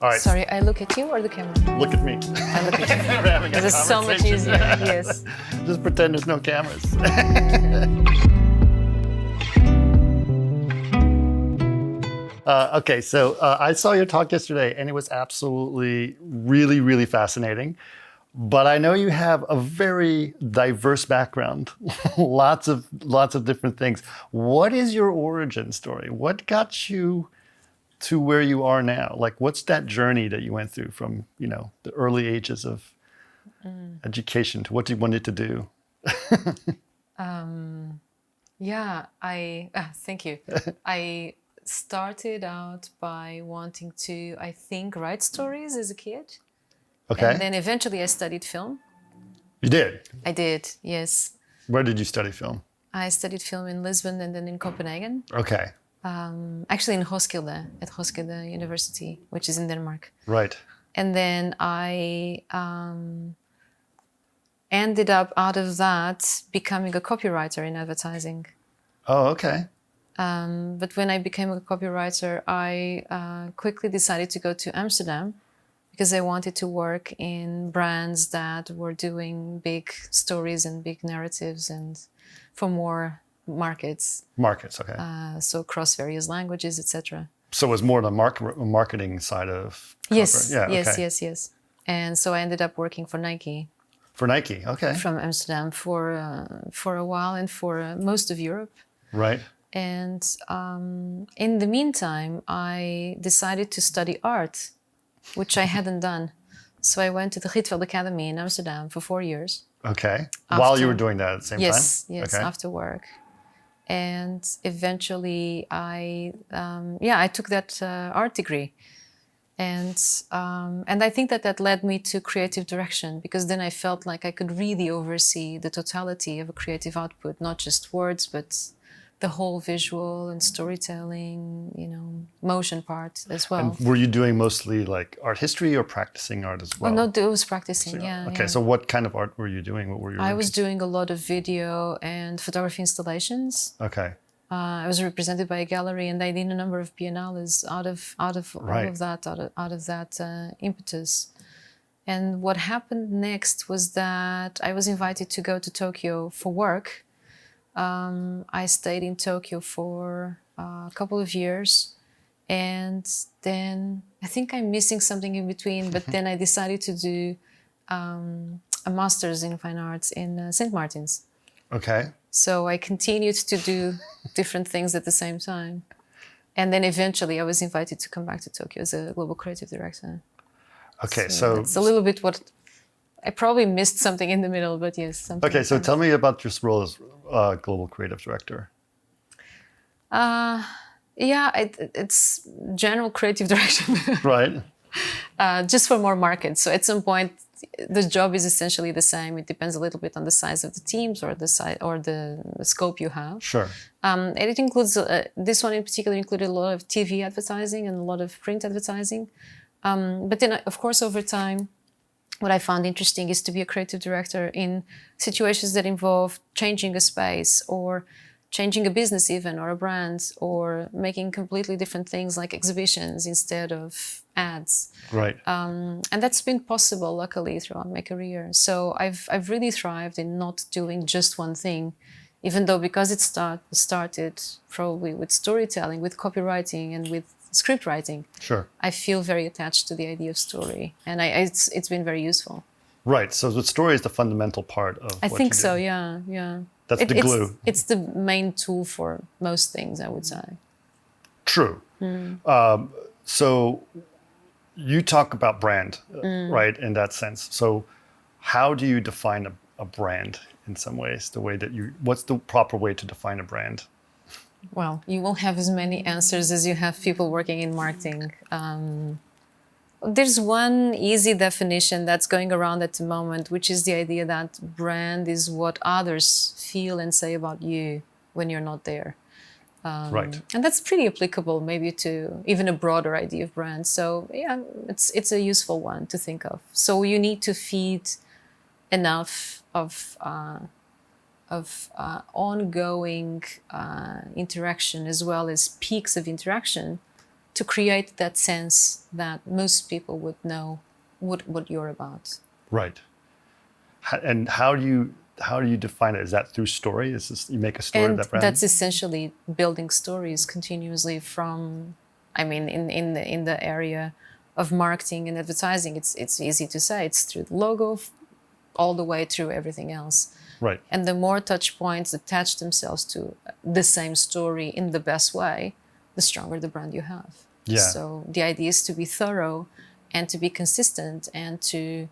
All right. Sorry, I look at you or the camera? Look at me. I look at you. We're having a This is so much conversation. easier, yes. Just pretend there's no cameras. Okay, so I saw your talk yesterday, and it was absolutely really, really fascinating. But I know you have a very diverse background, lots of different things. What is your origin story? What got you to where you are now? Like, what's that journey that you went through from, the early ages of education to what you wanted to do? Thank you. I started out by wanting to, I think, write stories as a kid. Okay. And then eventually I studied film. You did? I did, yes. Where did you study film? I studied film in Lisbon and then in Copenhagen. Okay. Actually in Roskilde, at Roskilde University, which is in Denmark. Right. And then I ended up out of that becoming a copywriter in advertising. Oh, okay. But when I became a copywriter, I quickly decided to go to Amsterdam because I wanted to work in brands that were doing big stories and big narratives and for more markets. Markets, okay. So across various languages, etc. So it was more the marketing side of Yes, yeah, okay. yes. And so I ended up working for Nike. For Nike, okay. From Amsterdam for a while and for most of Europe. Right. And in the meantime, I decided to study art, which I hadn't done. So I went to the Rietveld Academy in Amsterdam for 4 years. Okay. While you were doing that at the same time? Yes, okay. after work. And eventually I took that art degree. And I think that led me to creative direction, because then I felt like I could really oversee the totality of a creative output, not just words, but the whole visual and storytelling, motion part as well. And were you doing mostly like art history or practicing art as well? Oh, no, I was practicing, yeah. Okay, so what kind of art were you doing? What were you? I was doing a lot of video and photography installations. Okay. I was represented by a gallery, and I did a number of biennales out of all of that impetus. And what happened next was that I was invited to go to Tokyo for work. I stayed in Tokyo for a couple of years, and then I think I'm missing something in between, but then I decided to do a master's in fine arts in St. Martin's. Okay. So I continued to do different things at the same time. And then eventually I was invited to come back to Tokyo as a global creative director. Okay, so it's a little bit what I probably missed something in the middle, but yes. Okay, so tell me about your role as global creative director. It's general creative direction. Right. Just for more markets. So at some point, the job is essentially the same. It depends a little bit on the size of the teams or the size or the scope you have. Sure. And it includes this one in particular included a lot of TV advertising and a lot of print advertising. But then, of course, over time, what I found interesting is to be a creative director in situations that involve changing a space or changing a business even, or a brand, or making completely different things like exhibitions instead of ads. Right. And that's been possible, luckily, throughout my career. So I've really thrived in not doing just one thing, even though because it started probably with storytelling, with copywriting, and with script writing. Sure. I feel very attached to the idea of story, and it's been very useful. Right. So the story is the fundamental part of I what think you so. do. Yeah. That's the glue. It's the main tool for most things, I would say. True. So you talk about brand, right, in that sense. So how do you define a brand in some ways? What's the proper way to define a brand? Well, you will have as many answers as you have people working in marketing. There's one easy definition that's going around at the moment, which is the idea that brand is what others feel and say about you when you're not there. Right. And that's pretty applicable maybe to even a broader idea of brand. So yeah, it's a useful one to think of. So you need to feed enough of ongoing interaction as well as peaks of interaction to create that sense that most people would know what you're about. Right. And how do you define it? Is that through story? Is this, you make a story And of that brand? that's essentially building stories continuously from, I mean, in the area of marketing and advertising, it's easy to say. It's through the logo all the way through everything else. Right. And the more touch points attach themselves to the same story in the best way, the stronger the brand you have. Yeah. So the idea is to be thorough and to be consistent and to,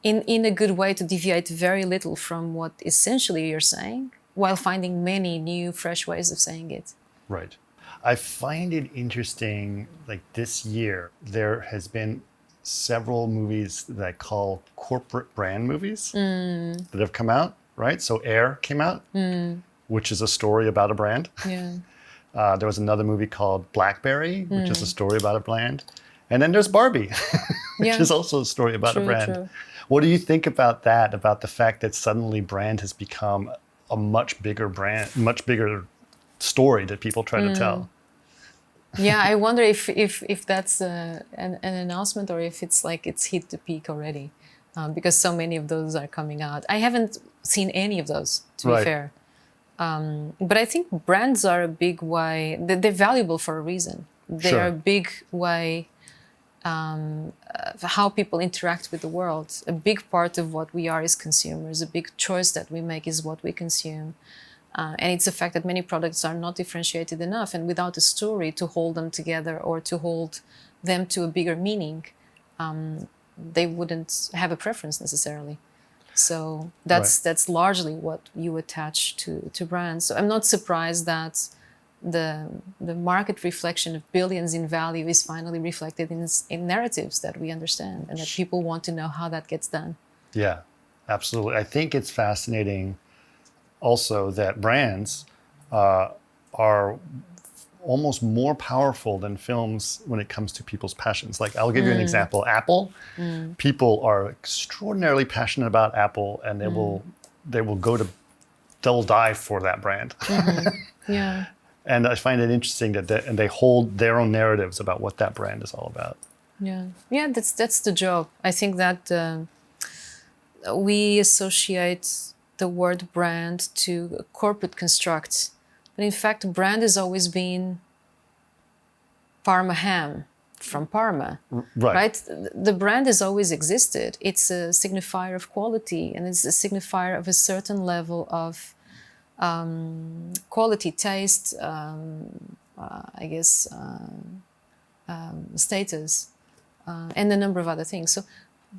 in a good way, to deviate very little from what essentially you're saying, while finding many new, fresh ways of saying it. Right. I find it interesting, like this year, there has been several movies that I call corporate brand movies that have come out, right? So Air came out, which is a story about a brand. Yeah. There was another movie called Blackberry, which is a story about a brand. And then there's Barbie, which is also a story about a brand. True. What do you think about that, about the fact that suddenly brand has become a much bigger brand, much bigger story that people try to tell? Yeah, I wonder if that's an announcement or if it's like it's hit the peak already, because so many of those are coming out. I haven't seen any of those, to be fair. But I think brands are a big way, they're valuable for a reason. They are a big way how people interact with the world. A big part of what we are as consumers, a big choice that we make is what we consume. And it's the fact that many products are not differentiated enough, and without a story to hold them together or to hold them to a bigger meaning, they wouldn't have a preference necessarily. So that's largely what you attach to brands. So I'm not surprised that the market reflection of billions in value is finally reflected in narratives that we understand and that people want to know how that gets done. Yeah, absolutely. I think it's fascinating also that brands are almost more powerful than films when it comes to people's passions. Like, I'll give you an example. Apple, people are extraordinarily passionate about Apple, and they'll die for that brand. Yeah. And I find it interesting that they hold their own narratives about what that brand is all about. Yeah, that's the job. I think that we associate the word brand to corporate constructs, but in fact, brand has always been Parma ham from Parma, right? The brand has always existed. It's a signifier of quality, and it's a signifier of a certain level of quality, taste, status, and a number of other things. So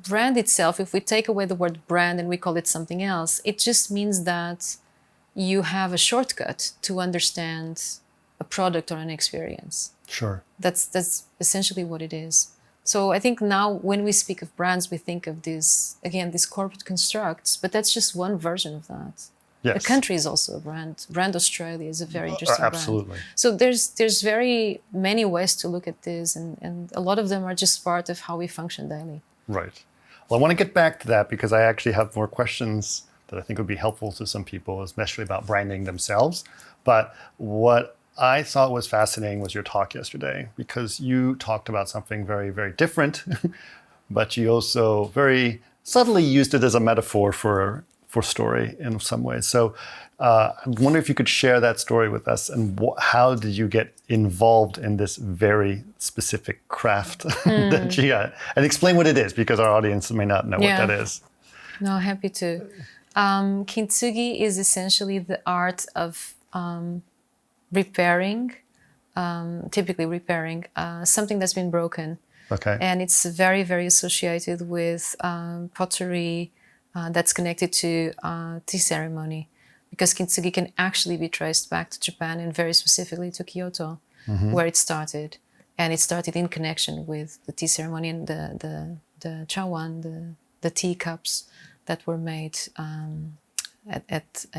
brand itself, if we take away the word brand and we call it something else, it just means that you have a shortcut to understand a product or an experience. Sure. That's essentially what it is. So I think now when we speak of brands, we think of these corporate constructs, but that's just one version of that. Yes. A country is also a brand. Brand Australia is a very interesting absolutely. brand. So there's very many ways to look at this, and a lot of them are just part of how we function daily. Right. Well, I want to get back to that because I actually have more questions that I think would be helpful to some people, especially about branding themselves. But what I thought was fascinating was your talk yesterday, because you talked about something very, very different, but you also very subtly used it as a metaphor for story in some ways. So I wonder if you could share that story with us, and how did you get involved in this very specific craft that you got? And explain what it is, because our audience may not know what that is. No, happy to. Kintsugi is essentially the art of repairing, typically repairing something that's been broken. Okay. And it's very, very associated with pottery that's connected to tea ceremony, because Kintsugi can actually be traced back to Japan, and very specifically to Kyoto, where it started. And it started in connection with the tea ceremony and the chawan, the tea cups that were made at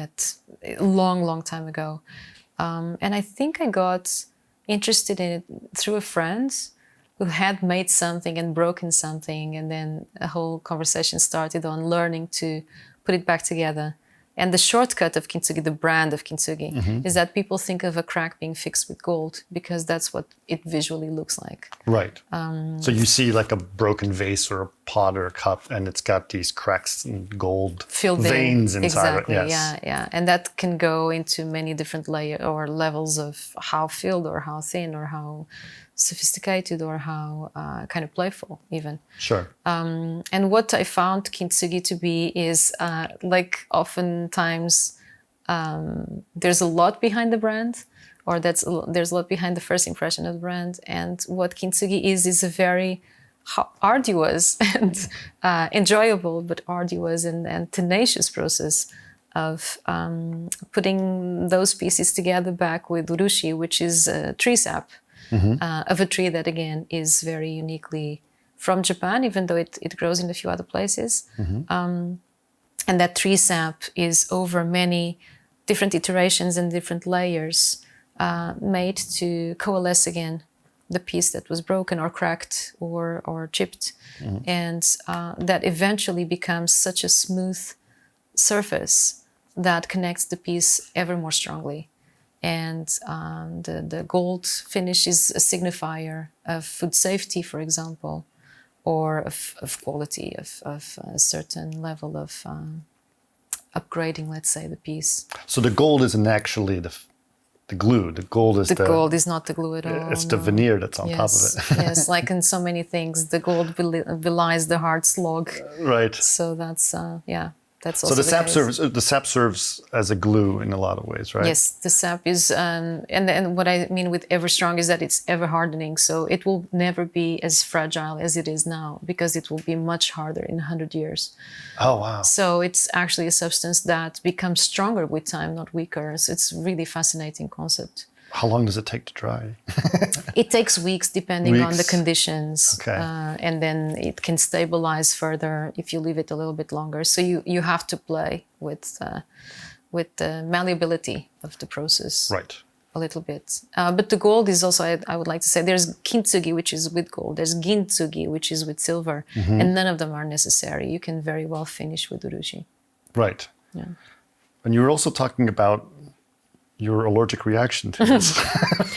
a long, long time ago. And I think I got interested in it through a friend who had made something and broken something, and then a whole conversation started on learning to put it back together. And the shortcut of Kintsugi, the brand of Kintsugi, is that people think of a crack being fixed with gold because that's what it visually looks like. Right. So you see like a broken vase or a pot or a cup, and it's got these cracks and gold Filled veins in. inside Exactly. it. Yes. Yeah. And that can go into many different layers or levels of how filled or how thin or how sophisticated or how kind of playful even. Sure. And what I found Kintsugi to be is like oftentimes there's a lot behind the brand, or there's a lot behind the first impression of the brand. And what Kintsugi is a very arduous and enjoyable, but arduous and tenacious process of putting those pieces together back with urushi, which is a tree sap. Of a tree that, again, is very uniquely from Japan, even though it grows in a few other places. And that tree sap is over many different iterations and different layers made to coalesce again the piece that was broken or cracked or chipped. And that eventually becomes such a smooth surface that connects the piece ever more strongly. And the gold finish is a signifier of food safety, for example, or of quality, of a certain level of upgrading, let's say, the piece. So the gold isn't actually the glue. The gold is the gold is not the glue at all. It's the veneer that's on top of it. Yes, like in so many things, the gold belies the hard slog. Right. So that's That's also so the sap serves as a glue in a lot of ways, right? Yes, the sap is, and what I mean with ever strong is that it's ever hardening. So it will never be as fragile as it is now because it will be much harder in 100 years. Oh, wow. So it's actually a substance that becomes stronger with time, not weaker. So it's a really fascinating concept. How long does it take to dry? It takes weeks depending on the conditions. Okay. And then it can stabilize further if you leave it a little bit longer. So you have to play with the malleability of the process. Right. A little bit. But the gold is also, I would like to say, there's Kintsugi, which is with gold. There's Gintsugi, which is with silver. Mm-hmm. And none of them are necessary. You can very well finish with urushi. Right. Yeah. And you were also talking about your allergic reaction to this.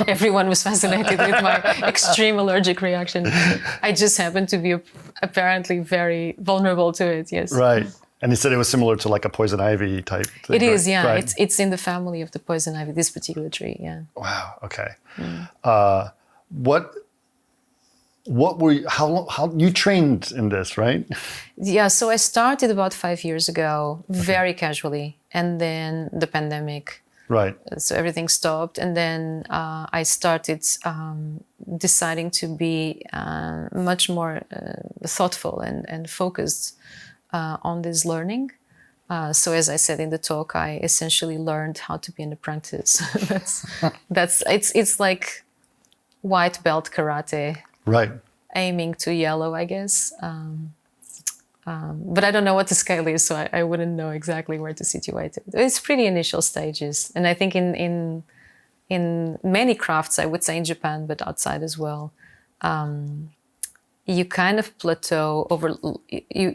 Everyone was fascinated with my extreme allergic reaction. I just happened to be apparently very vulnerable to it, yes. Right. And he said it was similar to like a poison ivy type thing. It is, yeah. Right. It's in the family of the poison ivy, this particular tree, yeah. Wow, okay. What were you, how you trained in this, right? Yeah, so I started about 5 years ago, very casually. And then the pandemic. Right. So everything stopped. And then I started deciding to be much more thoughtful and focused on this learning. So as I said in the talk, I essentially learned how to be an apprentice. It's like white belt karate. Right. Aiming to yellow, I guess. But I don't know what the scale is, so I wouldn't know exactly where to situate it. It's pretty initial stages. And I think in many crafts, I would say in Japan, but outside as well, you kind of plateau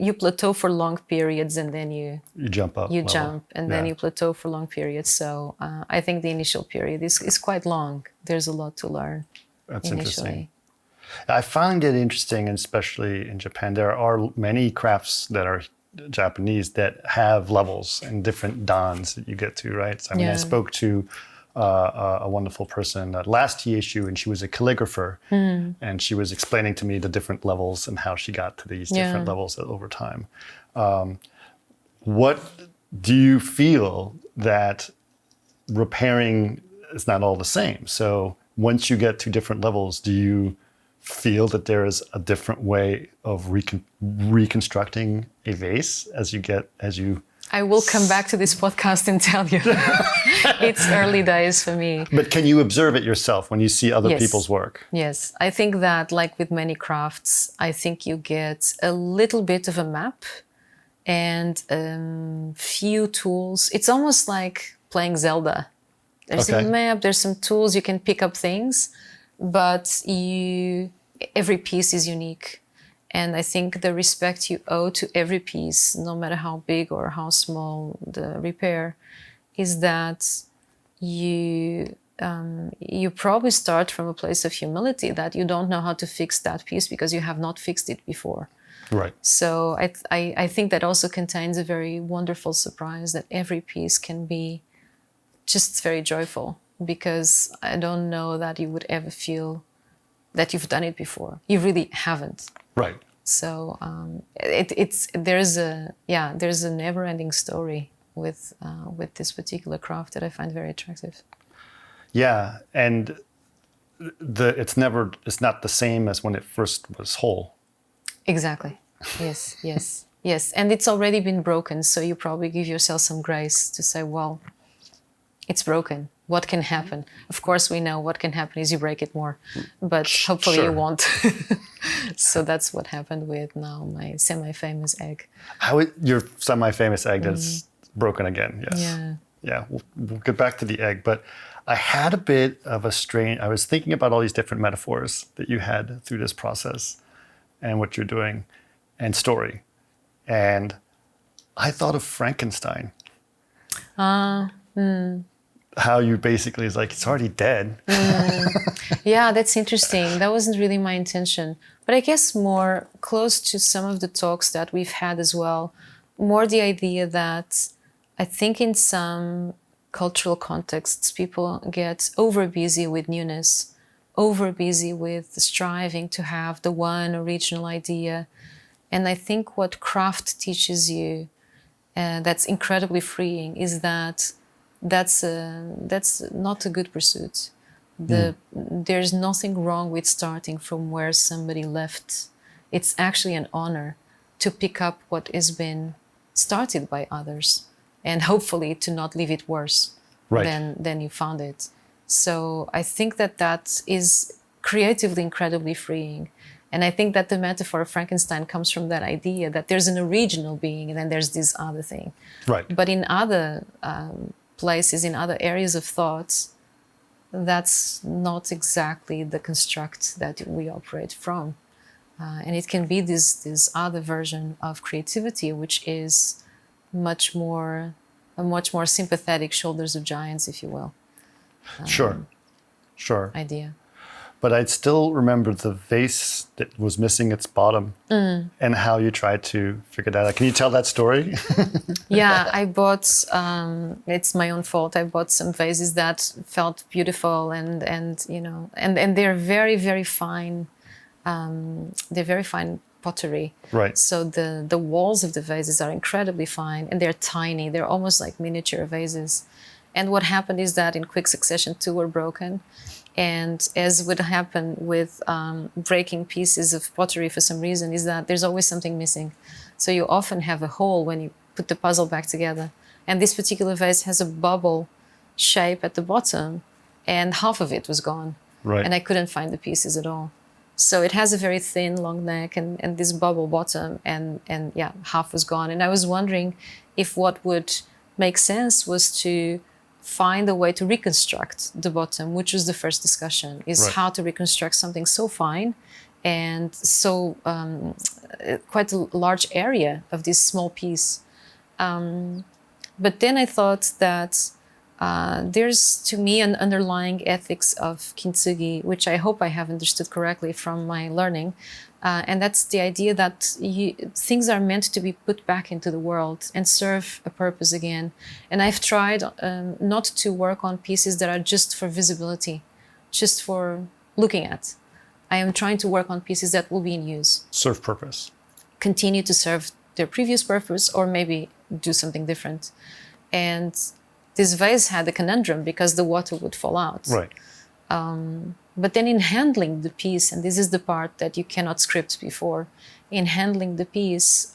you plateau for long periods and then you jump up. You jump and then you plateau for long periods. So I think the initial period is quite long. There's a lot to learn. That's initially. Interesting. I find it interesting, especially in Japan. There are many crafts that are Japanese that have levels and different dans that you get to, right? So, I mean, I spoke to a wonderful person at last THU, and she was a calligrapher, and she was explaining to me the different levels and how she got to these different levels over time. What do you feel that repairing is not all the same? So once you get to different levels, do you feel that there is a different way of reconstructing a vase as you I will come back to this podcast and tell you. It's early days for me. But can you observe it yourself when you see other people's work? Yes. I think that, like with many crafts, I think you get a little bit of a map and few tools. It's almost like playing Zelda. There's a map, there's some tools, you can pick up things, but every piece is unique. And I think the respect you owe to every piece, no matter how big or how small the repair, is that you probably start from a place of humility that you don't know how to fix that piece because you have not fixed it before. Right. So I think that also contains a very wonderful surprise that every piece can be just very joyful, because I don't know that you would ever feel that you've done it before. You really haven't. Right. So there's a never-ending story with this particular craft that I find very attractive. Yeah, and it's not the same as when it first was whole. Exactly. Yes. And it's already been broken, so you probably give yourself some grace to say, well, it's broken. What can happen? Of course, we know what can happen is you break it more, but hopefully Sure. you won't. So that's what happened with now my semi-famous egg. Your semi-famous egg that's broken again, yes. Yeah. Yeah, we'll get back to the egg, but I had a bit of I was thinking about all these different metaphors that you had through this process and what you're doing and story. And I thought of Frankenstein. How you basically is like, it's already dead. Yeah, that's interesting. That wasn't really my intention. But I guess more close to some of the talks that we've had as well, more the idea that I think in some cultural contexts, people get over busy with newness, over busy with striving to have the one original idea. And I think what craft teaches you, that's incredibly freeing, is that that's not a good pursuit. There's nothing wrong with starting from where somebody left. It's actually an honor to pick up what has been started by others, and hopefully to not leave it worse than you found it. So I think that is creatively incredibly freeing. And I think that the metaphor of Frankenstein comes from that idea that there's an original being and then there's this other thing. Right. But in other places, in other areas of thought, that's not exactly the construct that we operate from. And it can be this other version of creativity, which is a much more sympathetic shoulders of giants, if you will. Sure. Idea. But I still remember the vase that was missing its bottom and how you tried to figure that out. Can you tell that story? Yeah, I bought, it's my own fault. I bought some vases that felt beautiful and they're very, very fine. They're very fine pottery. Right. So the walls of the vases are incredibly fine and they're tiny. They're almost like miniature vases. And what happened is that in quick succession, 2 were broken. And as would happen with breaking pieces of pottery for some reason, is that there's always something missing. So you often have a hole when you put the puzzle back together. And this particular vase has a bubble shape at the bottom, and half of it was gone. Right. And I couldn't find the pieces at all. So it has a very thin, long neck and this bubble bottom, and half was gone. And I was wondering if what would make sense was to find a way to reconstruct the bottom, which was the first discussion, is how to reconstruct something so fine and so quite a large area of this small piece. But then I thought that there's, to me, an underlying ethics of Kintsugi, which I hope I have understood correctly from my learning. And that's the idea that things are meant to be put back into the world and serve a purpose again. And I've tried not to work on pieces that are just for visibility, just for looking at. I am trying to work on pieces that will be in use. Serve purpose. Continue to serve their previous purpose, or maybe do something different. And this vase had a conundrum because the water would fall out. Right. But then in handling the piece, and this is the part that you cannot script before, in handling the piece,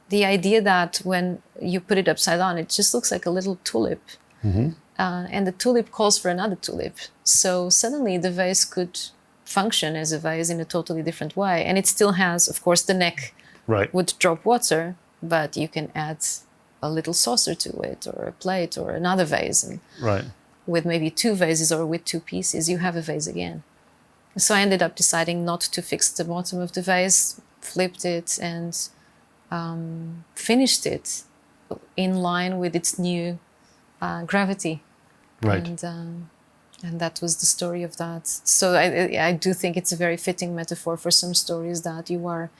the idea that when you put it upside down, it just looks like a little tulip. Mm-hmm. And the tulip calls for another tulip. So suddenly the vase could function as a vase in a totally different way. And it still has, of course, the neck would drop water, but you can add a little saucer to it, or a plate, or another vase. And with maybe 2 vases or with 2 pieces, you have a vase again. So I ended up deciding not to fix the bottom of the vase, flipped it, and finished it in line with its new gravity. Right. And that was the story of that. So I do think it's a very fitting metaphor for some stories that you are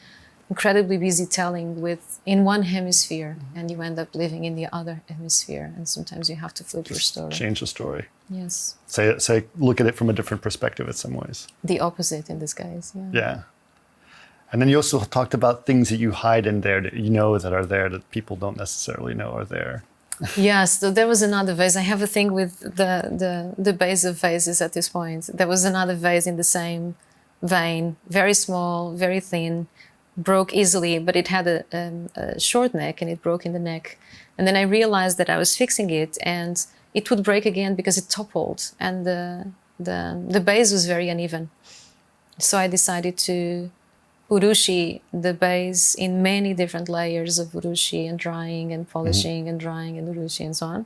incredibly busy telling with in one hemisphere, and you end up living in the other hemisphere, and sometimes you have to flip your story. Change the story. Yes. Say, look at it from a different perspective in some ways. The opposite in this case. Yeah. Yeah. And then you also talked about things that you hide in there that you know that are there that people don't necessarily know are there. Yes, so there was another vase. I have a thing with the base of vases at this point. There was another vase in the same vein, very small, very thin, broke easily, but it had a short neck and it broke in the neck. And then I realized that I was fixing it and it would break again because it toppled and the base was very uneven. So I decided to urushi the base in many different layers of urushi and drying and polishing and drying and urushi and so on.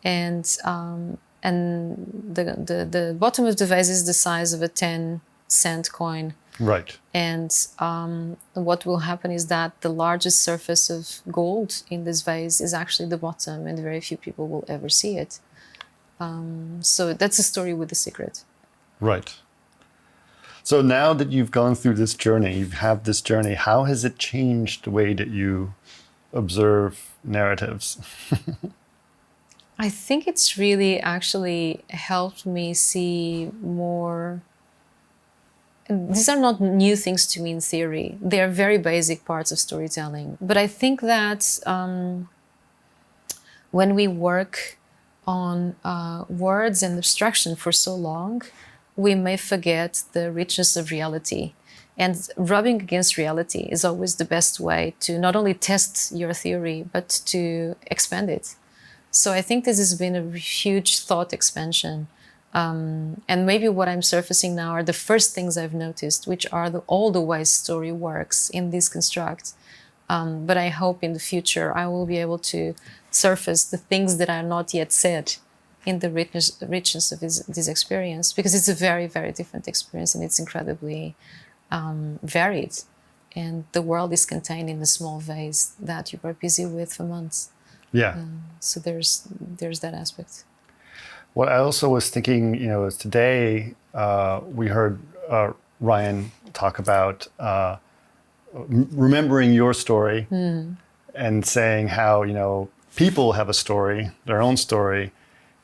And the bottom of the vase is the size of a 10-cent coin. Right. And what will happen is that the largest surface of gold in this vase is actually the bottom, and very few people will ever see it. So that's a story with a secret. Right. So now that you've gone through this journey, you have this journey, how has it changed the way that you observe narratives? I think it's really actually helped me see more. These are not new things to me in theory. They are very basic parts of storytelling. But I think that when we work on words and abstraction for so long, we may forget the richness of reality. And rubbing against reality is always the best way to not only test your theory, but to expand it. So I think this has been a huge thought expansion. And maybe what I'm surfacing now are the first things I've noticed, which are all the ways story works in this construct. But I hope in the future I will be able to surface the things that are not yet said in the richness of this experience, because it's a very, very different experience and it's incredibly varied. And the world is contained in the small vase that you were busy with for months. Yeah. So there's that aspect. What I also was thinking, is today we heard Ryan talk about remembering your story and saying how, people have a story, their own story.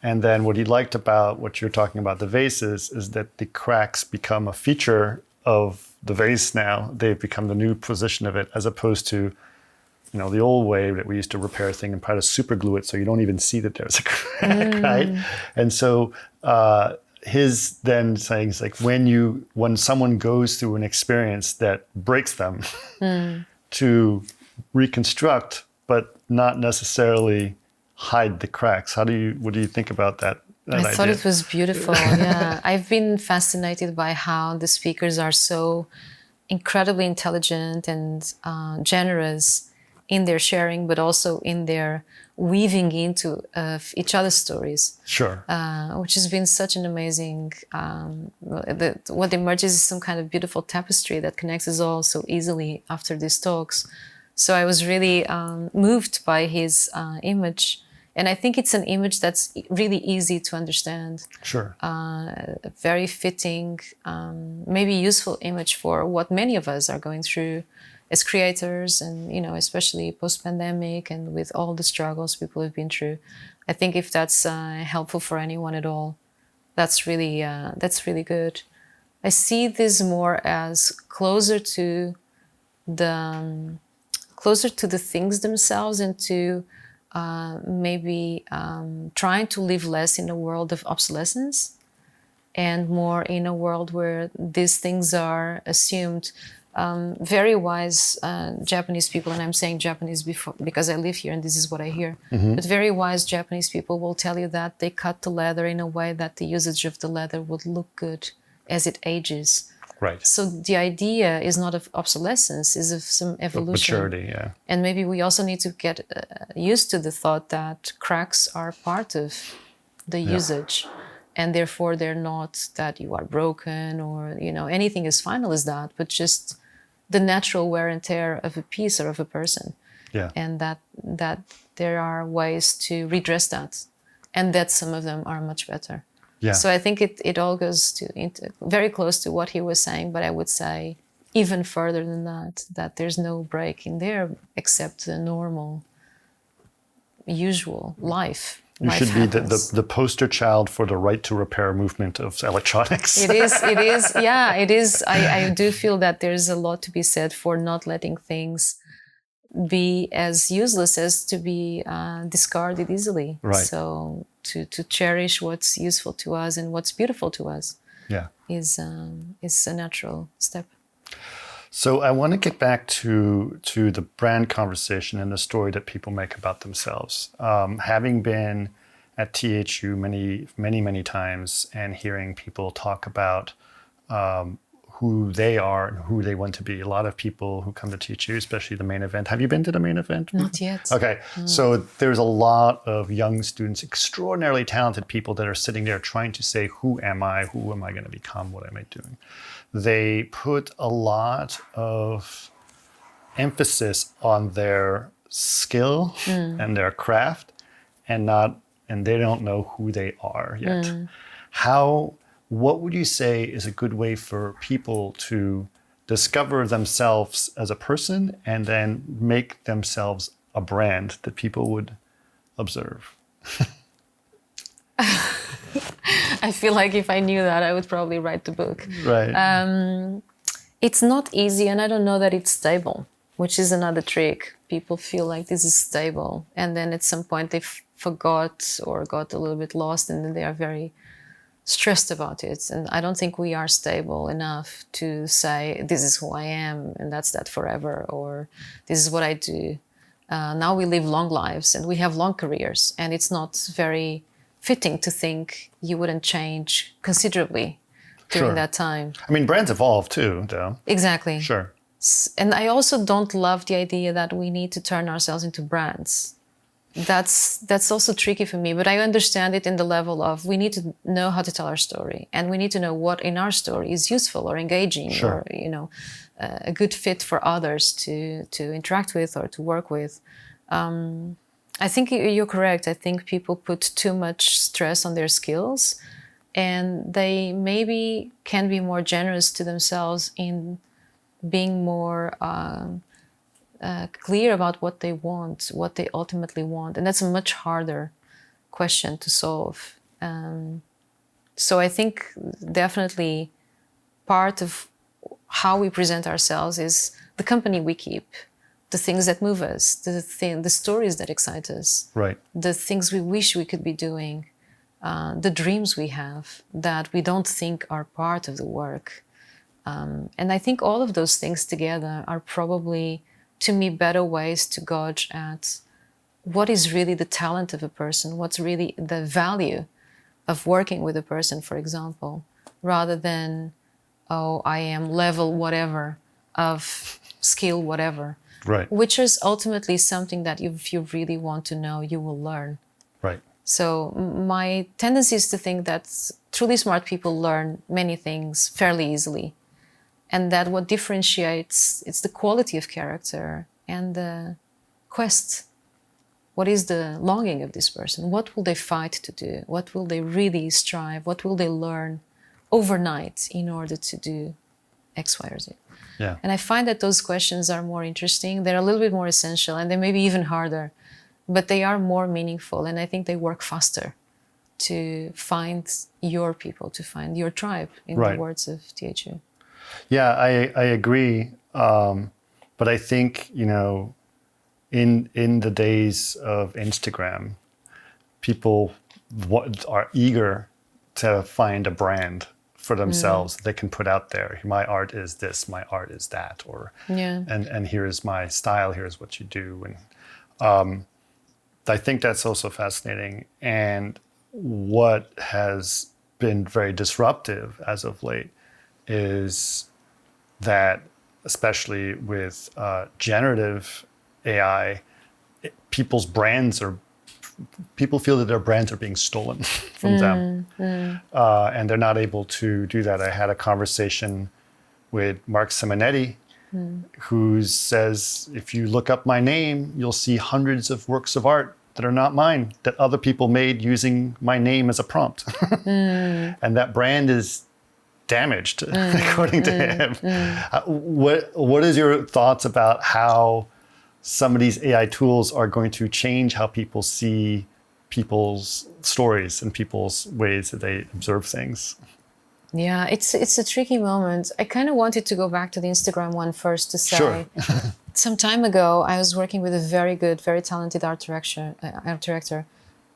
And then what he liked about what you're talking about, the vases, is that the cracks become a feature of the vase now. They've become the new position of it, as opposed to, the old way that we used to repair a thing and try to super glue it so you don't even see that there's a crack, right? And so his then saying is like when someone goes through an experience that breaks them to reconstruct, but not necessarily hide the cracks. What do you think about that I thought it was beautiful. Yeah, I've been fascinated by how the speakers are so incredibly intelligent and generous in their sharing, but also in their weaving into each other's stories. Sure. Which has been such an amazing. What emerges is some kind of beautiful tapestry that connects us all so easily after these talks. So I was really moved by his image. And I think it's an image that's really easy to understand. Sure. A very fitting, maybe useful image for what many of us are going through as creators, and especially post-pandemic and with all the struggles people have been through. I think if that's helpful for anyone at all, that's really good. I see this more as closer to the things themselves, and to maybe trying to live less in a world of obsolescence and more in a world where these things are assumed. Very wise Japanese people, and I'm saying Japanese because I live here and this is what I hear, but very wise Japanese people will tell you that they cut the leather in a way that the usage of the leather would look good as it ages. Right. So the idea is not of obsolescence, is of some evolution. Maturity, yeah. And maybe we also need to get used to the thought that cracks are part of the usage. and therefore they're not that you are broken or, you know, anything as final as that, but just the natural wear and tear of a piece or of a person. Yeah. And that there are ways to redress that, and that some of them are much better. Yeah. So I think it all goes very close to what he was saying, but I would say even further than that there's no break in there except the normal, usual life. You should be the poster child for the right to repair movement of electronics. It is. Yeah, it is. I do feel that there's a lot to be said for not letting things be as useless as to be discarded easily. Right. So to cherish what's useful to us and what's beautiful to us, yeah, is a natural step. So I want to get back to the brand conversation and the story that people make about themselves. Having been at THU many times and hearing people talk about who they are and who they want to be. A lot of people who come to THU, especially the main event. Have you been to the main event? Not yet. Okay. So there's a lot of young students, extraordinarily talented people that are sitting there trying to say, who am I? Who am I going to become? What am I doing? They put a lot of emphasis on their skill and their craft and they don't know who they are yet. What would you say is a good way for people to discover themselves as a person and then make themselves a brand that people would observe? I feel like if I knew that, I would probably write the book. Right. It's not easy, and I don't know that it's stable, which is another trick. People feel like this is stable, and then at some point they forgot or got a little bit lost, and then they are very stressed about it. And I don't think we are stable enough to say, this is who I am, and that's that forever, or this is what I do. Now we live long lives, and we have long careers, and it's not very fitting to think you wouldn't change considerably during that time. I mean, brands evolve too, though. Exactly. Sure. And I also don't love the idea that we need to turn ourselves into brands. That's also tricky for me, but I understand it in the level of we need to know how to tell our story, and we need to know what in our story is useful or engaging, or a good fit for others to interact with or to work with. I think you're correct. I think people put too much stress on their skills, and they maybe can be more generous to themselves in being more clear about what they want, what they ultimately want. And that's a much harder question to solve. So I think definitely part of how we present ourselves is the company we keep, the things that move us, the stories that excite us, right? The things we wish we could be doing, the dreams we have that we don't think are part of the work. And I think all of those things together are probably, to me, better ways to gauge at what is really the talent of a person, what's really the value of working with a person, for example, rather than, oh, I am level whatever of skill whatever. Right. Which is ultimately something that if you really want to know, you will learn. Right. So my tendency is to think that truly smart people learn many things fairly easily. And that what differentiates, it's the quality of character and the quest. What is the longing of this person? What will they fight to do? What will they really strive? What will they learn overnight in order to do X, Y, or Z? Yeah. And I find that those questions are more interesting. They're a little bit more essential, and they may be even harder, but they are more meaningful. And I think they work faster to find your people, to find your tribe, in the words of THU. Yeah, I agree. But I think, in the days of Instagram, people are eager to find a brand for themselves they can put out there. My art is this, my art is that, or and here's my style, here's what you do. And I think that's also fascinating. And what has been very disruptive as of late is that, especially with generative AI, people's brands are people feel that their brands are being stolen from them, and they're not able to do that. I had a conversation with Mark Simonetti, who says, if you look up my name, you'll see hundreds of works of art that are not mine, that other people made using my name as a prompt. And that brand is damaged, according to him. What is your thoughts about how some of these AI tools are going to change how people see people's stories and people's ways that they observe things? Yeah, it's a tricky moment. I kind of wanted to go back to the Instagram one first to say, Sure. Some time ago, I was working with a very good, very talented art director,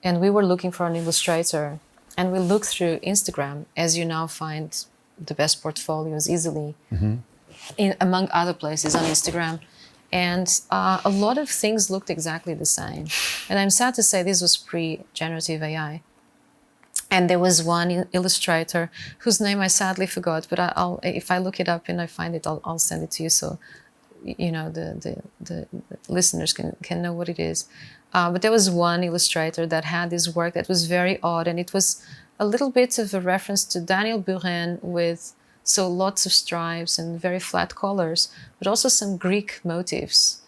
and we were looking for an illustrator. And we looked through Instagram, as you now find the best portfolios easily, among other places on Instagram. And a lot of things looked exactly the same. And I'm sad to say this was pre-generative AI. And there was one illustrator whose name I sadly forgot, but if I look it up and I find it, I'll send it to you, so you know the listeners can know what it is. But there was one illustrator that had this work that was very odd, and it was a little bit of a reference to Daniel Buren, with lots of stripes and very flat colors, but also some Greek motifs,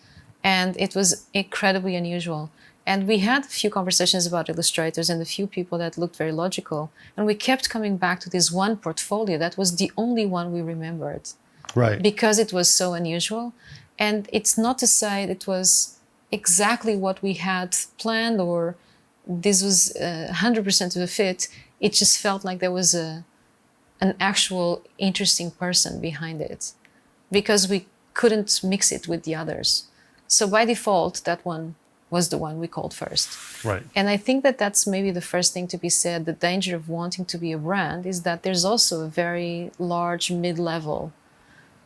and it was incredibly unusual. And we had a few conversations about illustrators and a few people that looked very logical. And we kept coming back to this one portfolio that was the only one we remembered. Right. Because it was so unusual. And it's not to say it was exactly what we had planned or this was 100% of a fit. It just felt like there was an actual interesting person behind it because we couldn't mix it with the others. So by default, that one was the one we called first. Right. And I think that that's maybe the first thing to be said. The danger of wanting to be a brand is that there's also a very large mid-level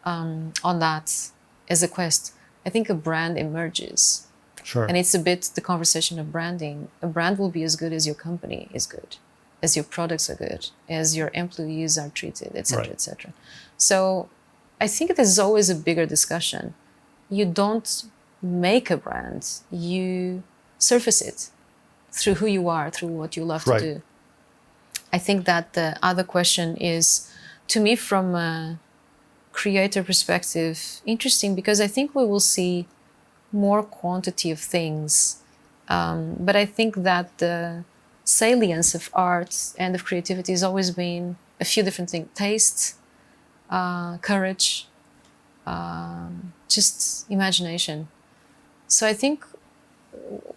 on that as a quest. I think a brand emerges. Sure. And it's a bit the conversation of branding. A brand will be as good as your company is good, as your products are good, as your employees are treated, et cetera, right. et cetera. So I think there's always a bigger discussion. You don't make a brand, you surface it through who you are, through what you love to do. I think that the other question is, to me, from a creator perspective, interesting because I think we will see more quantity of things. But I think that the salience of art and of creativity has always been a few different things: taste, courage, just imagination. So I think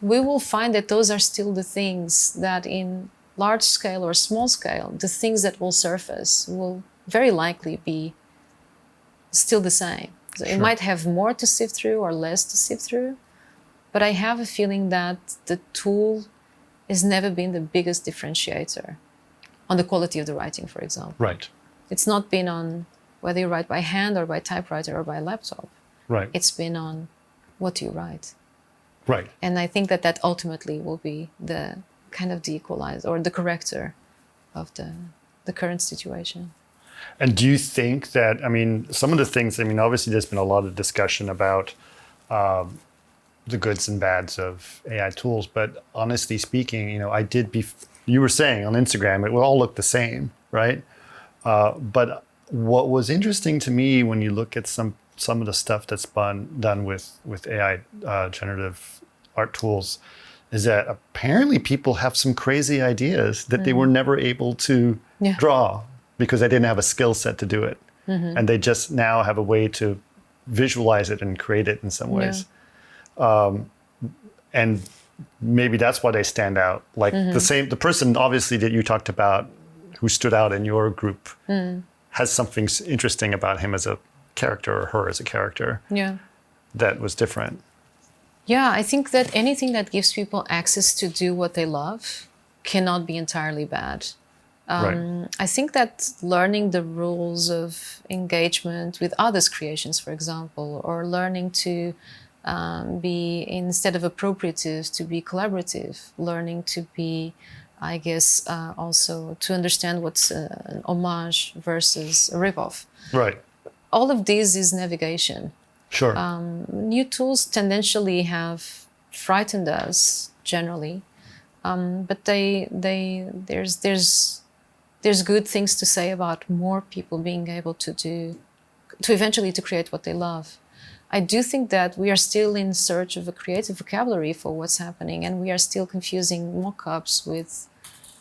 we will find that those are still the things that in large scale or small scale, the things that will surface will very likely be still the same. So it might have more to sift through or less to sift through, but I have a feeling that the tool has never been the biggest differentiator on the quality of the writing, for example. Right. It's not been on whether you write by hand or by typewriter or by laptop. Right. It's been on what do you write? Right. And I think that that ultimately will be the kind of the equalizer or the corrector of the current situation. And do you think that, I mean, some of the things, I mean, obviously there's been a lot of discussion about the goods and bads of AI tools, but honestly speaking, you know, you were saying on Instagram, it will all look the same, right? But what was interesting to me when you look at some of the stuff that's been done with AI generative art tools is that apparently people have some crazy ideas that they were never able to draw because they didn't have a skill set to do it. And they just now have a way to visualize it and create it in some ways. And maybe that's why they stand out. Like the person obviously that you talked about who stood out in your group has something interesting about him as a character or her as a character that was different. Yeah, I think that anything that gives people access to do what they love cannot be entirely bad. I think that learning the rules of engagement with others' creations, for example, or learning to be, instead of appropriative, to be collaborative, learning to be, I guess, also to understand what's an homage versus a ripoff. Right. All of this is navigation. Sure. New tools tendentially have frightened us generally But there's good things to say about more people being able to eventually to create what they love. I do think that we are still in search of a creative vocabulary for what's happening, and we are still confusing mock-ups with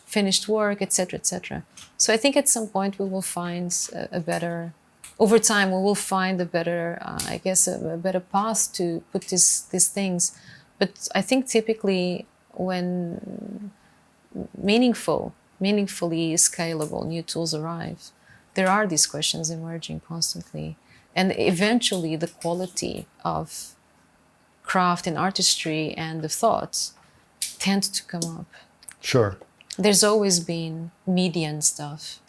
finished work, etc., etc. So I think at some point we will find over time we will find a better, I guess, a better path to put these things. But I think typically when meaningfully scalable new tools arrive, there are these questions emerging constantly. And eventually the quality of craft and artistry and the thoughts tend to come up. Sure. There's always been median stuff.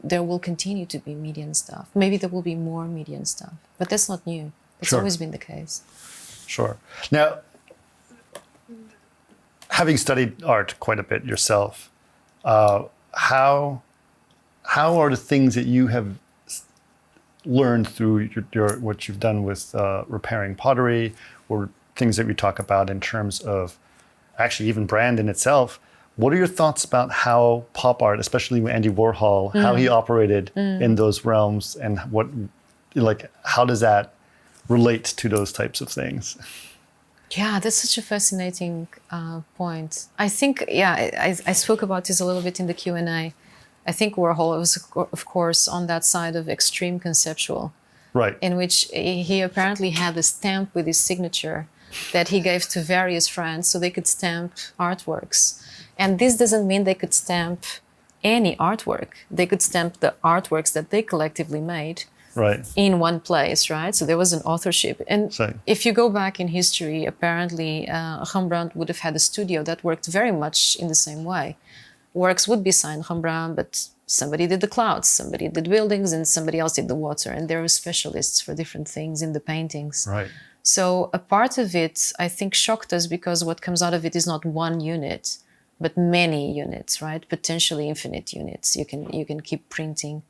There will continue to be median stuff. Maybe there will be more median stuff, but that's not new. It's always been the case. Sure. Now, having studied art quite a bit yourself, how are the things that you have learned through what you've done with repairing pottery, or things that we talk about in terms of actually even brand in itself? What are your thoughts about how pop art, especially with Andy Warhol, how he operated in those realms, and how does that relate to those types of things? Yeah, that's such a fascinating point. I think, I spoke about this a little bit in the Q&A. I think Warhol was, of course, on that side of extreme conceptual, right? In which he apparently had a stamp with his signature that he gave to various friends so they could stamp artworks. And this doesn't mean they could stamp any artwork. They could stamp the artworks that they collectively made in one place, right? So there was an authorship. And if you go back in history, apparently Rembrandt would have had a studio that worked very much in the same way. Works would be signed Rembrandt, but somebody did the clouds, somebody did buildings, and somebody else did the water. And there were specialists for different things in the paintings. Right. So a part of it, I think, shocked us because what comes out of it is not one unit, but many units, right? Potentially infinite units. You can keep printing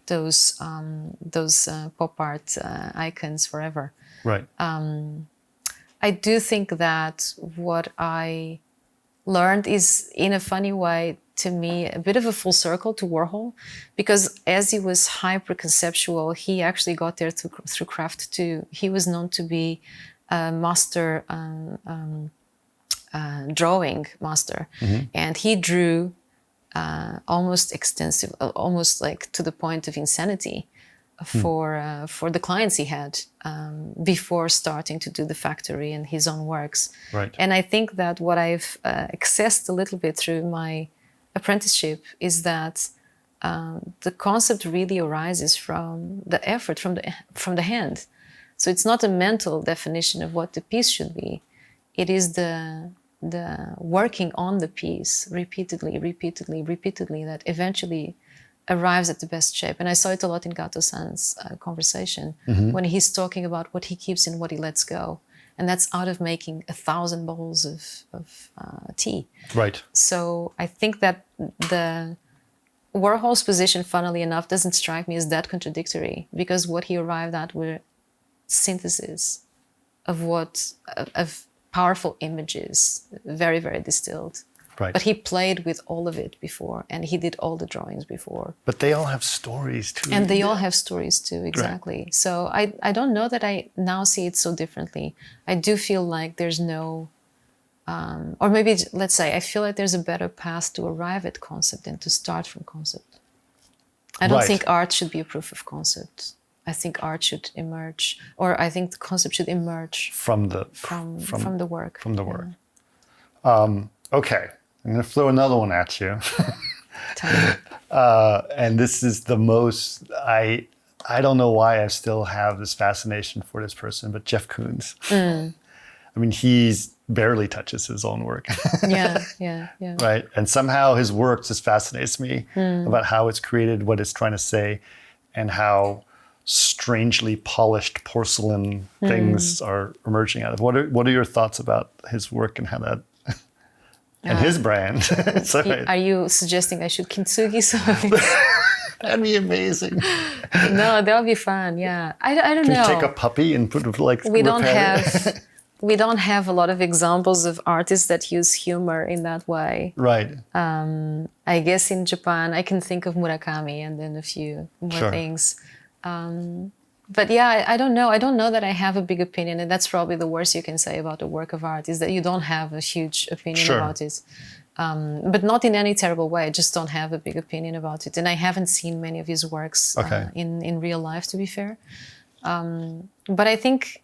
those pop art icons forever. Right. I do think that what I learned is, in a funny way, to me, a bit of a full circle to Warhol, because as he was hyper-conceptual, he actually got there through craft too. He was known to be a master, drawing master, and he drew almost extensive, almost like to the point of insanity for the clients he had before starting to do the factory and his own works. Right. And I think that what I've accessed a little bit through my apprenticeship is that the concept really arises from the effort, from the hand. So it's not a mental definition of what the piece should be. It is the working on the piece repeatedly that eventually arrives at the best shape. And I saw it a lot in Gato-san's conversation when he's talking about what he keeps and what he lets go. And that's out of making 1,000 bowls of tea. Right. So I think that the Warhol's position, funnily enough, doesn't strike me as that contradictory, because what he arrived at were synthesis of powerful images, very, very distilled. Right. But he played with all of it before, and he did all the drawings before. But they all have stories too. And they all have stories too, exactly. Right. So I don't know that I now see it so differently. I do feel like there's no, or maybe let's say, I feel like there's a better path to arrive at concept than to start from concept. I don't think art should be a proof of concept. I think art should emerge, or I think the concept should emerge from the work. From the work. Okay, I'm going to throw another one at you. And this is the most, I don't know why I still have this fascination for this person, but Jeff Koons. I mean, he's barely touches his own work. Yeah. Right, and somehow his work just fascinates me about how it's created, what it's trying to say, and how strangely polished porcelain things are emerging out of. What are your thoughts about his work and how that and his brand? Are you suggesting I should kintsugi something? That'd be amazing. No, that would be fun. Yeah, I don't know. Can you take a puppy and put like? We don't have we don't have a lot of examples of artists that use humor in that way. Right. I guess in Japan, I can think of Murakami and then a few more things. But yeah, I don't know. I don't know that I have a big opinion, and that's probably the worst you can say about a work of art, is that you don't have a huge opinion about it. But not in any terrible way. I just don't have a big opinion about it. And I haven't seen many of his works in real life, to be fair. But I think,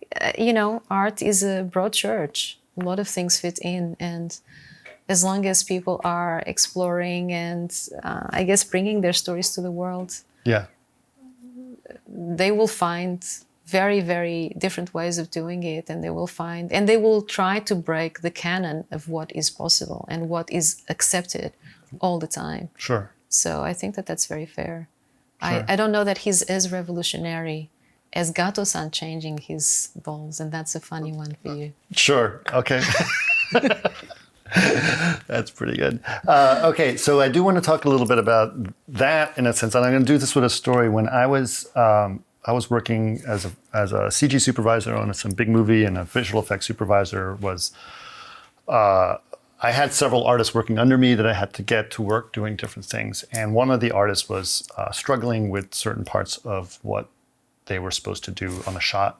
art is a broad church. A lot of things fit in. And as long as people are exploring and, I guess, bringing their stories to the world, they will find very, very different ways of doing it. And they will try to break the canon of what is possible and what is accepted all the time. Sure. So I think that that's very fair. Sure. I don't know that he's as revolutionary as Gato-san changing his balls, and that's a funny one for you. Sure. Okay. That's pretty good. Okay, so I do want to talk a little bit about that in a sense, and I'm going to do this with a story. When I was working as a CG supervisor on some big movie, and a visual effects supervisor was. I had several artists working under me that I had to get to work doing different things, and one of the artists was struggling with certain parts of what they were supposed to do on a shot.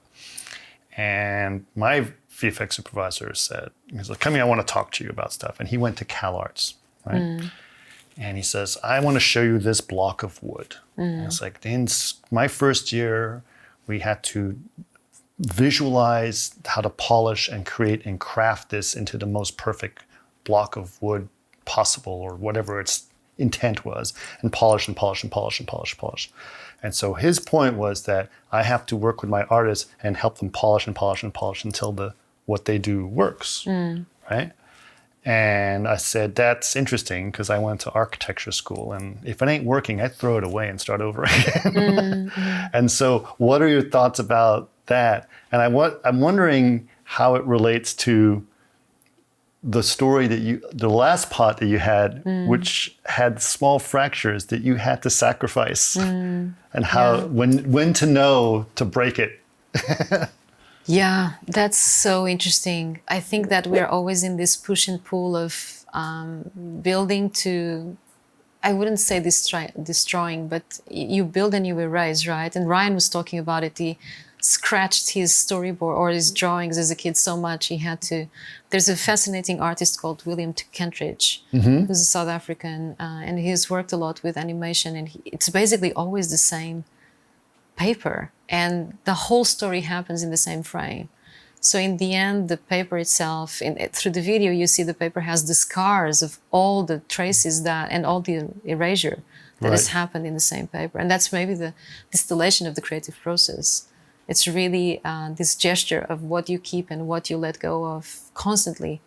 And my VFX supervisor said, he's like, come here, I want to talk to you about stuff. And he went to CalArts, right? And he says, I want to show you this block of wood. And it's like, in my first year, we had to visualize how to polish and create and craft this into the most perfect block of wood possible, or whatever its intent was, and polish and polish and polish and polish and polish. And so his point was that I have to work with my artists and help them polish and polish and polish until what they do works, right? And I said, that's interesting, because I went to architecture school, and if it ain't working, I throw it away and start over again. And so what are your thoughts about that? And I'm wondering how it relates to the story the last pot that you had, which had small fractures that you had to sacrifice, and how, when to know to break it. Yeah, that's so interesting. I think that we're always in this push and pull of building to, I wouldn't say destroying, but you build and you erase, right? And Ryan was talking about it. He scratched his storyboard or his drawings as a kid so much he had to. There's a fascinating artist called William Kentridge, who's a South African, and he's worked a lot with animation, and it's basically always the same paper, and the whole story happens in the same frame. So in the end, the paper itself, through the video, you see the paper has the scars of all the traces and all the erasure that has happened in the same paper. And that's maybe the distillation of the creative process. It's really this gesture of what you keep and what you let go of constantly.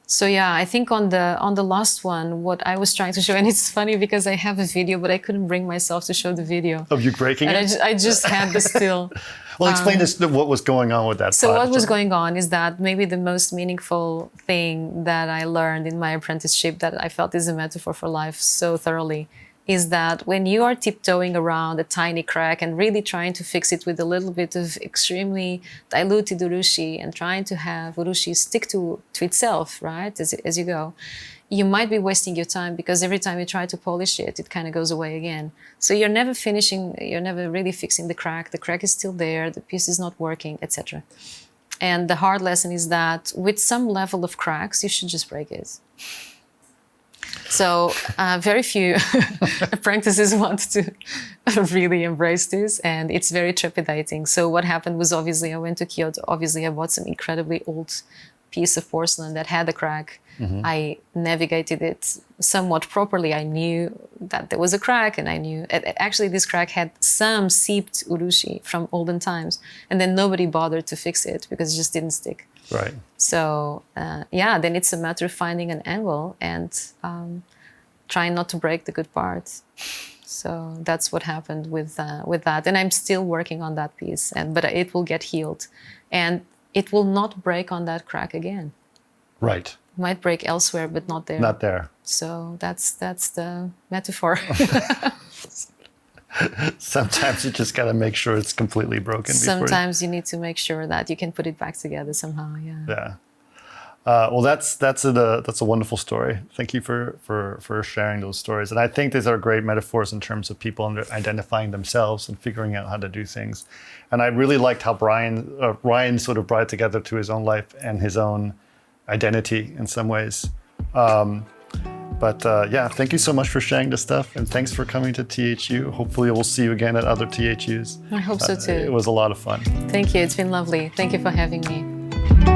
So yeah, I think on the last one, what I was trying to show, and it's funny because I have a video, but I couldn't bring myself to show the video. Of you breaking and it? I just had the still. Well, explain what was going on with that. So what was going on is that maybe the most meaningful thing that I learned in my apprenticeship, that I felt is a metaphor for life so thoroughly, is that when you are tiptoeing around a tiny crack and really trying to fix it with a little bit of extremely diluted urushi and trying to have urushi stick to itself, right, as you go, you might be wasting your time, because every time you try to polish it, it kind of goes away again. So you're never really fixing the crack is still there, the piece is not working, etc. And the hard lesson is that with some level of cracks, you should just break it. So very few apprentices want to really embrace this, and it's very trepidating. So what happened was, obviously, I went to Kyoto. Obviously, I bought some incredibly old piece of porcelain that had a crack. I navigated it somewhat properly. I knew that there was a crack, and I knew actually this crack had some seeped urushi from olden times, and then nobody bothered to fix it because it just didn't stick. Right. So then it's a matter of finding an angle and trying not to break the good part. So that's what happened with that, and I'm still working on that piece. But it will get healed, and it will not break on that crack again. Right. It might break elsewhere, but not there. Not there. So that's the metaphor. Sometimes you just got to make sure it's completely broken. Sometimes you need to make sure that you can put it back together somehow. Yeah. Yeah. Well, that's a wonderful story. Thank you for sharing those stories. And I think these are great metaphors in terms of people identifying themselves and figuring out how to do things. And I really liked how Ryan sort of brought it together to his own life and his own identity in some ways. Yeah, thank you so much for sharing this stuff, and thanks for coming to THU. Hopefully we'll see you again at other THUs. I hope so too. It was a lot of fun. Thank you. It's been lovely. Thank you for having me.